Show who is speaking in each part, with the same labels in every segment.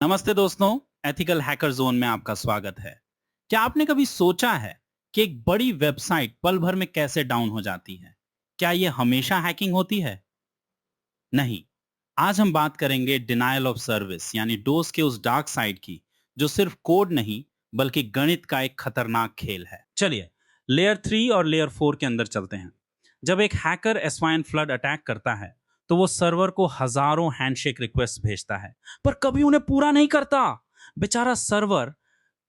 Speaker 1: नमस्ते दोस्तों। Ethical hacker zone में आपका स्वागत है। क्या आपने कभी सोचा है कि एक बड़ी वेबसाइट पल भर में कैसे डाउन हो जाती है? क्या यह हमेशा हैकिंग होती है? नहीं। आज हम बात करेंगे डिनायल ऑफ सर्विस यानी डोस के उस डार्क साइड की, जो सिर्फ कोड नहीं बल्कि गणित का एक खतरनाक खेल है। चलिए, लेयर 3 और लेयर 4 के अंदर चलते हैं। जब एक हैकर एसवाइन फ्लड अटैक करता है तो वो सर्वर को हजारों हैंडशेक रिक्वेस्ट भेजता है, पर कभी उन्हें पूरा नहीं करता। बेचारा सर्वर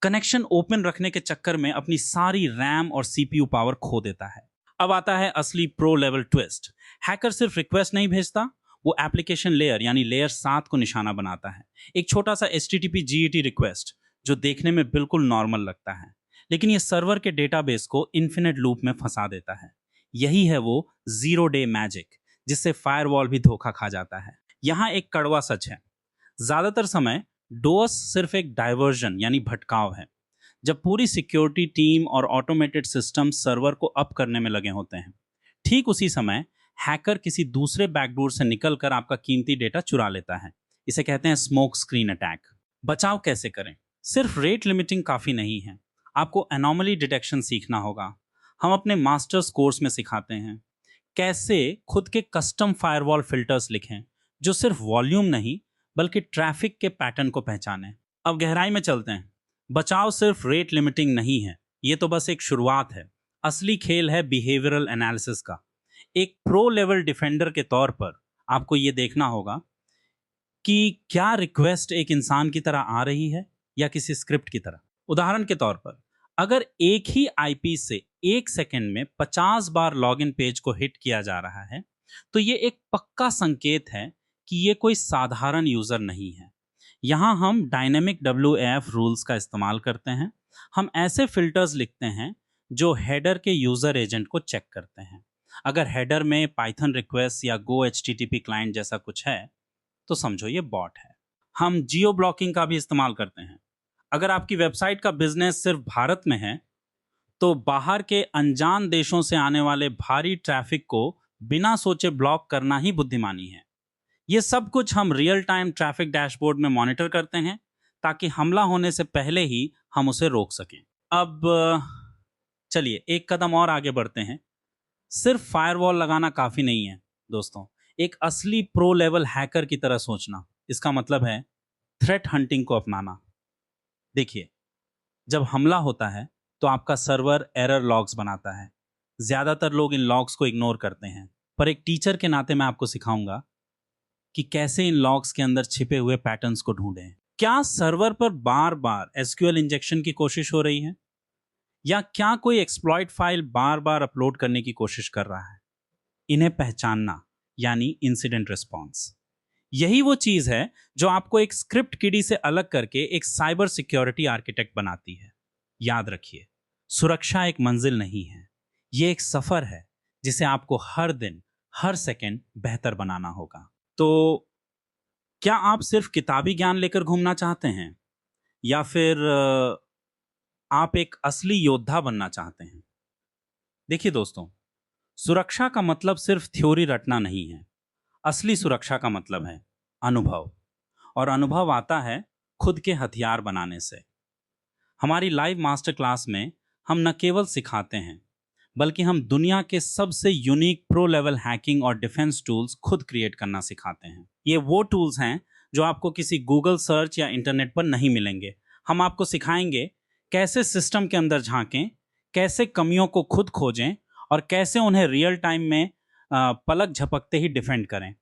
Speaker 1: कनेक्शन ओपन रखने के चक्कर में अपनी सारी रैम और सीपीयू पावर खो देता है। अब आता है असली प्रो लेवल ट्विस्ट। हैकर सिर्फ रिक्वेस्ट नहीं भेजता, वो एप्लीकेशन लेयर यानी लेयर 7 को निशाना बनाता है। एक छोटा सा HTTP GET रिक्वेस्ट जो देखने में बिल्कुल नॉर्मल लगता है, लेकिन ये सर्वर के डेटाबेस को इन्फिनिट लूप में फंसा देता है। यही है वो जीरो डे मैजिक जिससे फायरवॉल भी धोखा खा जाता है। यहाँ एक कड़वा सच है, ज्यादातर समय डोस सिर्फ एक डाइवर्जन यानी भटकाव है। जब पूरी सिक्योरिटी टीम और ऑटोमेटेड सिस्टम सर्वर को अप करने में लगे होते हैं, ठीक उसी समय हैकर किसी दूसरे बैकडोर से निकलकर आपका कीमती डेटा चुरा लेता है। इसे कहते हैं स्मोक स्क्रीन अटैक। बचाव कैसे करें? सिर्फ रेट लिमिटिंग काफी नहीं है, आपको एनोमली डिटेक्शन सीखना होगा। हम अपने मास्टर्स कोर्स में सिखाते हैं कैसे खुद के कस्टम फायरवॉल फिल्टर्स लिखें जो सिर्फ वॉल्यूम नहीं बल्कि ट्रैफिक के पैटर्न को पहचाने। अब गहराई में चलते हैं। बचाव सिर्फ रेट लिमिटिंग नहीं है, ये तो बस एक शुरुआत है। असली खेल है बिहेवियरल एनालिसिस का। एक प्रो लेवल डिफेंडर के तौर पर आपको ये देखना होगा कि क्या रिक्वेस्ट एक इंसान की तरह आ रही है या किसी स्क्रिप्ट की तरह। उदाहरण के तौर पर, अगर एक ही आईपी से एक सेकंड में 50 बार लॉगिन पेज को हिट किया जा रहा है, तो ये एक पक्का संकेत है कि ये कोई साधारण यूजर नहीं है। यहाँ हम डायनेमिक WAF रूल्स का इस्तेमाल करते हैं। हम ऐसे फिल्टर्स लिखते हैं जो हेडर के यूजर एजेंट को चेक करते हैं। अगर हेडर में पाइथन रिक्वेस्ट या गो HTTP क्लाइंट जैसा कुछ है तो समझो ये बॉट है। हम जियो ब्लॉकिंग का भी इस्तेमाल करते हैं। अगर आपकी वेबसाइट का बिजनेस सिर्फ भारत में है तो बाहर के अनजान देशों से आने वाले भारी ट्रैफिक को बिना सोचे ब्लॉक करना ही बुद्धिमानी है। ये सब कुछ हम रियल टाइम ट्रैफिक डैशबोर्ड में मॉनिटर करते हैं ताकि हमला होने से पहले ही हम उसे रोक सकें। अब चलिए एक कदम और आगे बढ़ते हैं। सिर्फ फायरवॉल लगाना काफी नहीं है दोस्तों, एक असली प्रो लेवल हैकर की तरह सोचना। इसका मतलब है थ्रेट हंटिंग को अपनाना। देखिए, जब हमला होता है तो आपका सर्वर एरर लॉग्स बनाता है। ज्यादातर लोग इन लॉग्स को इग्नोर करते हैं, पर एक टीचर के नाते मैं आपको सिखाऊंगा कि कैसे इन लॉग्स के अंदर छिपे हुए पैटर्न्स को ढूंढें। क्या सर्वर पर बार बार SQL इंजेक्शन की कोशिश हो रही है, या क्या कोई एक्सप्लॉइट फाइल बार बार अपलोड करने की कोशिश कर रहा है? इन्हें पहचानना यानी इंसिडेंट रिस्पॉन्स। यही वो चीज है जो आपको एक स्क्रिप्ट किडी से अलग करके एक साइबर सिक्योरिटी आर्किटेक्ट बनाती है। याद रखिए, सुरक्षा एक मंजिल नहीं है, ये एक सफर है जिसे आपको हर दिन हर सेकंड बेहतर बनाना होगा। तो क्या आप सिर्फ किताबी ज्ञान लेकर घूमना चाहते हैं, या फिर आप एक असली योद्धा बनना चाहते हैं? देखिए दोस्तों, सुरक्षा का मतलब सिर्फ थ्योरी रटना नहीं है। असली सुरक्षा का मतलब है अनुभव, और अनुभव आता है खुद के हथियार बनाने से। हमारी लाइव मास्टर क्लास में हम न केवल सिखाते हैं बल्कि हम दुनिया के सबसे यूनिक प्रो लेवल हैकिंग और डिफेंस टूल्स खुद क्रिएट करना सिखाते हैं। ये वो टूल्स हैं जो आपको किसी गूगल सर्च या इंटरनेट पर नहीं मिलेंगे। हम आपको सिखाएंगे कैसे सिस्टम के अंदर झांकें, कैसे कमियों को खुद खोजें और कैसे उन्हें रियल टाइम में पलक झपकते ही डिफेंड करें।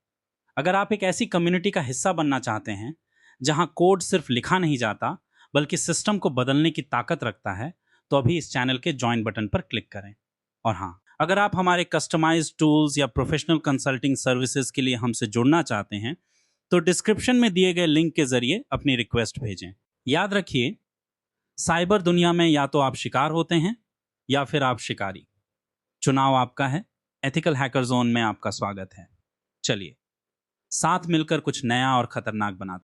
Speaker 1: अगर आप एक ऐसी कम्युनिटी का हिस्सा बनना चाहते हैं जहां कोड सिर्फ लिखा नहीं जाता बल्कि सिस्टम को बदलने की ताकत रखता है, तो अभी इस चैनल के ज्वाइन बटन पर क्लिक करें। और हाँ, अगर आप हमारे कस्टमाइज्ड टूल्स या प्रोफेशनल कंसल्टिंग सर्विसेज के लिए हमसे जुड़ना चाहते हैं तो डिस्क्रिप्शन में दिए गए लिंक के जरिए अपनी रिक्वेस्ट भेजें। याद रखिए, साइबर दुनिया में या तो आप शिकार होते हैं या फिर आप शिकारी। चुनाव आपका है। एथिकल हैकर जोन में आपका स्वागत है। चलिए साथ मिलकर कुछ नया और खतरनाक बनाते हैं।